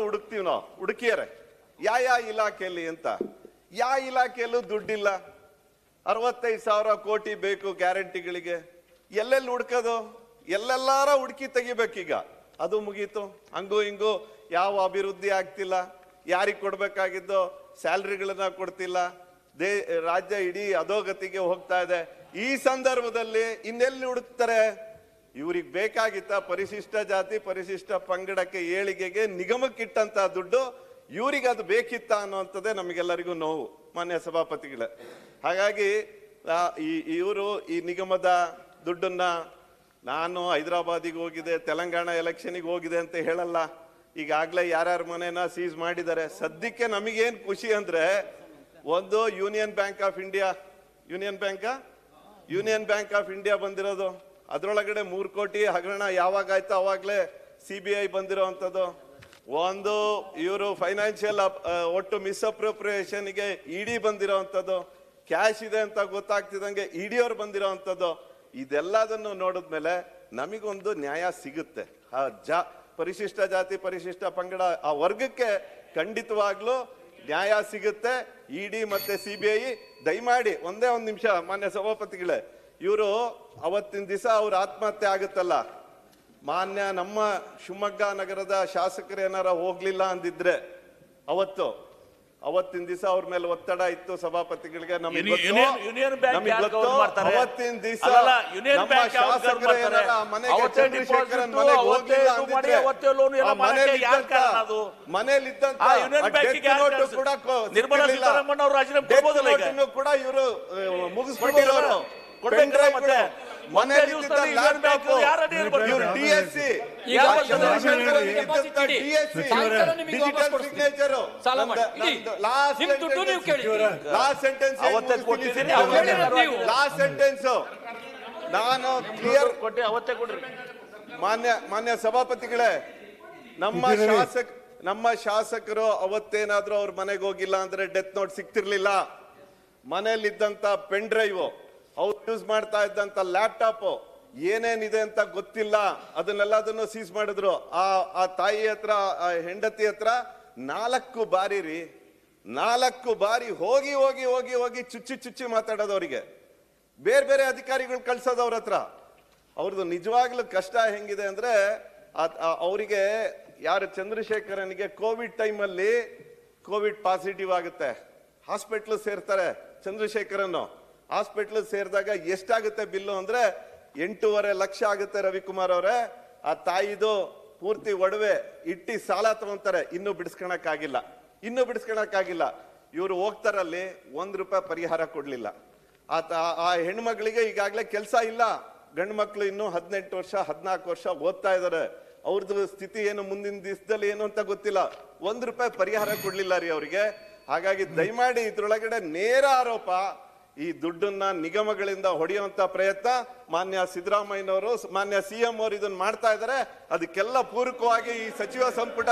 ಹುಡುಕ್ತಿವಿ ನಾವು ಹುಡುಕಿಯರೆ ಯಾವ ಇಲಾಖೆಯಲ್ಲಿ ಅಂತ. ಯಾವ ಇಲಾಖೆಯಲ್ಲೂ ದುಡ್ಡಿಲ್ಲ. 65,000 ಕೋಟಿ ಬೇಕು ಗ್ಯಾರಂಟಿಗಳಿಗೆ. ಎಲ್ಲೆಲ್ಲಿ ಹುಡ್ಕೋದು? ಎಲ್ಲೆಲ್ಲಾರ ಹುಡುಕಿ ತೆಗಿಬೇಕೀಗ. ಅದು ಮುಗೀತು. ಹಂಗೂ ಹಿಂಗೂ ಯಾವ ಅಭಿವೃದ್ಧಿ ಆಗ್ತಿಲ್ಲ. ಯಾರಿಗೆ ಕೊಡ್ಬೇಕಾಗಿದ್ದೋ ಸ್ಯಾಲ್ರಿಗಳನ್ನ ಕೊಡ್ತಿಲ್ಲ. ರಾಜ್ಯ ಇಡೀ ಅಧೋಗತಿಗೆ ಹೋಗ್ತಾ ಇದೆ. ಈ ಸಂದರ್ಭದಲ್ಲಿ ಇನ್ನೆಲ್ಲಿ ಹುಡುಕ್ತಾರೆ? ಇವ್ರಿಗೆ ಬೇಕಾಗಿತ್ತ ಪರಿಶಿಷ್ಟ ಜಾತಿ ಪರಿಶಿಷ್ಟ ಪಂಗಡಕ್ಕೆ ಏಳಿಗೆಗೆ ನಿಗಮಕ್ಕಿಟ್ಟಂತ ದುಡ್ಡು ಇವ್ರಿಗೆ ಅದು ಬೇಕಿತ್ತ ಅನ್ನುವಂಥದ್ದೇ ನಮಗೆಲ್ಲರಿಗೂ ನೋವು ಮಾನ್ಯ ಸಭಾಪತಿಗಳೇ. ಹಾಗಾಗಿ ಇವರು ಈ ನಿಗಮದ ದುಡ್ಡನ್ನ ನಾನು ಹೈದರಾಬಾದಿಗೆ ಹೋಗಿದೆ, ತೆಲಂಗಾಣ ಎಲೆಕ್ಷನ್ಗೆ ಹೋಗಿದೆ ಅಂತ ಹೇಳಲ್ಲ. ಈಗಾಗಲೇ ಯಾರ್ಯಾರ ಮನೆನ ಸೀಸ್ ಮಾಡಿದ್ದಾರೆ. ಸದ್ಯಕ್ಕೆ ನಮಗೇನು ಖುಷಿ ಅಂದ್ರೆ, ಒಂದು ಯೂನಿಯನ್ ಬ್ಯಾಂಕ್ ಆಫ್ ಇಂಡಿಯಾ ಬಂದಿರೋದು, ಅದರೊಳಗಡೆ 3 ಕೋಟಿ ಹಗರಣ ಯಾವಾಗ ಆಯ್ತು ಅವಾಗಲೇ CBI ಬಂದಿರೋವಂಥದ್ದು. ಒಂದು ಇವರು ಫೈನಾನ್ಷಿಯಲ್ ಒಟ್ಟು ಮಿಸ್ಅಪ್ರೋಪ್ರಿಯೇಷನ್ಗೆ ED ಬಂದಿರೋವಂಥದ್ದು. ಕ್ಯಾಶ್ ಇದೆ ಅಂತ ಗೊತ್ತಾಗ್ತಿದಂಗೆ ED ಅವ್ರು ಬಂದಿರೋವಂಥದ್ದು. ಇದೆಲ್ಲದನ್ನು ನೋಡಿದ್ಮೇಲೆ ನಮಗೊಂದು ನ್ಯಾಯ ಸಿಗುತ್ತೆ. ಪರಿಶಿಷ್ಟ ಜಾತಿ ಪರಿಶಿಷ್ಟ ಪಂಗಡ ಆ ವರ್ಗಕ್ಕೆ ಖಂಡಿತವಾಗ್ಲೂ ನ್ಯಾಯ ಸಿಗುತ್ತೆ. ED ಮತ್ತೆ CBI ದಯಮಾಡಿ ಒಂದೇ ಒಂದು ನಿಮಿಷ ಮಾನ್ಯ ಸಭಾಪತಿಗಳೇ, ಇವರು ಅವತ್ತಿನ ದಿವಸ ಅವ್ರ ಆತ್ಮಹತ್ಯೆ ಆಗುತ್ತಲ್ಲ, ಮಾನ್ಯ ನಮ್ಮ ಶಿವಮೊಗ್ಗ ನಗರದ ಶಾಸಕರು ಏನಾರ ಹೋಗ್ಲಿಲ್ಲ ಅಂದಿದ್ರೆ ಅವತ್ತಿನ ದಿವಸ ಅವ್ರ ಮೇಲೆ ಒತ್ತಡ ಇತ್ತು ಸಭಾಪತಿಗಳಿಗೆ. ಅವತ್ತಿನ ದಿವಸ ನಮ್ಮ ಶಾಸಕರು ಏನಾರ ಮನೆಗೆ ಚಂದ್ರಶೇಖರನ್ ಮನೆಗೆ ಹೋಗ್ಲಿಲ್ಲ ಅಂದಿದ್ರೆ ಮನೆಯಲ್ಲಿದ್ದಂತ ಕೂಡ ಇವರು ಮುಗಿಸ್ಬಿಟ್ಟಿರೋರು. ನಾನು ಕ್ಲಿಯರ್ ಮಾನ್ಯ ಸಭಾಪತಿಗಳೇ, ನಮ್ಮ ಶಾಸಕರು ಅವತ್ತೇನಾದ್ರೂ ಅವ್ರ ಮನೆಗೆ ಹೋಗಿಲ್ಲ ಅಂದ್ರೆ ಡೆತ್ ನೋಟ್ ಸಿಕ್ತಿರ್ಲಿಲ್ಲ. ಮನೆಯಲ್ಲಿದ್ದಂತ ಪೆನ್ ಡ್ರೈವ್, ಅವ್ರು ಯೂಸ್ ಮಾಡ್ತಾ ಇದ್ದಂತ ಲ್ಯಾಪ್ಟಾಪ್ ಏನೇನಿದೆ ಅಂತ ಗೊತ್ತಿಲ್ಲ, ಅದನ್ನೆಲ್ಲದನ್ನು ಸೀಸ್ ಮಾಡಿದ್ರು. ಆ ತಾಯಿ ಹತ್ರ ಹೆಂಡತಿ ಹತ್ರ 4 ಬಾರಿ ಹೋಗಿ ಹೋಗಿ ಹೋಗಿ ಹೋಗಿ ಚುಚ್ಚಿ ಮಾತಾಡೋದು. ಅವರಿಗೆ ಬೇರೆ ಬೇರೆ ಅಧಿಕಾರಿಗಳು ಕಳ್ಸೋದು ಅವ್ರ ಹತ್ರ. ಅವ್ರದ್ದು ನಿಜವಾಗ್ಲೂ ಕಷ್ಟ ಹೆಂಗಿದೆ ಅಂದ್ರೆ, ಅವರಿಗೆ ಯಾರು ಚಂದ್ರಶೇಖರನಿಗೆ ಕೋವಿಡ್ ಟೈಮಲ್ಲಿ ಕೋವಿಡ್ ಪಾಸಿಟಿವ್ ಆಗುತ್ತೆ, ಹಾಸ್ಪಿಟ್ಲ್ ಸೇರ್ತಾರೆ. ಚಂದ್ರಶೇಖರನ್ ಹಾಸ್ಪಿಟ್ಲ್ ಸೇರಿದಾಗ ಎಷ್ಟಾಗುತ್ತೆ ಬಿಲ್ಲು ಅಂದ್ರೆ 8.5 ಲಕ್ಷ ಆಗುತ್ತೆ ರವಿಕುಮಾರ್ ಅವರೇ. ಆ ತಾಯಿದು ಪೂರ್ತಿ ಒಡವೆ ಇಟ್ಟಿ ಸಾಲ ತಗೊಂತಾರೆ. ಇನ್ನೂ ಬಿಡಿಸ್ಕೊಳಕ್ಕಾಗಿಲ್ಲ. ಇವರು ಹೋಗ್ತಾರಲ್ಲಿ ₹1 ಪರಿಹಾರ ಕೊಡ್ಲಿಲ್ಲ. ಆ ಹೆಣ್ಮಕ್ಳಿಗೆ ಈಗಾಗಲೇ ಕೆಲಸ ಇಲ್ಲ. ಗಂಡು ಮಕ್ಳು ಇನ್ನೂ 18 ವರ್ಷ 14 ವರ್ಷ ಓದ್ತಾ ಇದಾರೆ. ಅವ್ರದ್ದು ಸ್ಥಿತಿ ಏನು ಮುಂದಿನ ದಿವಸದಲ್ಲಿ ಏನು ಅಂತ ಗೊತ್ತಿಲ್ಲ. ₹1 ಪರಿಹಾರ ಕೊಡ್ಲಿಲ್ಲ ರೀ ಅವ್ರಿಗೆ. ಹಾಗಾಗಿ ದಯಮಾಡಿ ಇದ್ರೊಳಗಡೆ ನೇರ ಆರೋಪ, ಈ ದುಡ್ಡನ್ನ ನಿಗಮಗಳಿಂದ ಹೊಡೆಯುವಂತ ಪ್ರಯತ್ನ ಮಾನ್ಯ ಸಿದ್ದರಾಮಯ್ಯನವರು, ಮಾನ್ಯ CM ಅವರು ಇದನ್ನ ಮಾಡ್ತಾ ಇದ್ದಾರೆ. ಅದಕ್ಕೆಲ್ಲ ಪೂರಕವಾಗಿ ಈ ಸಚಿವ ಸಂಪುಟ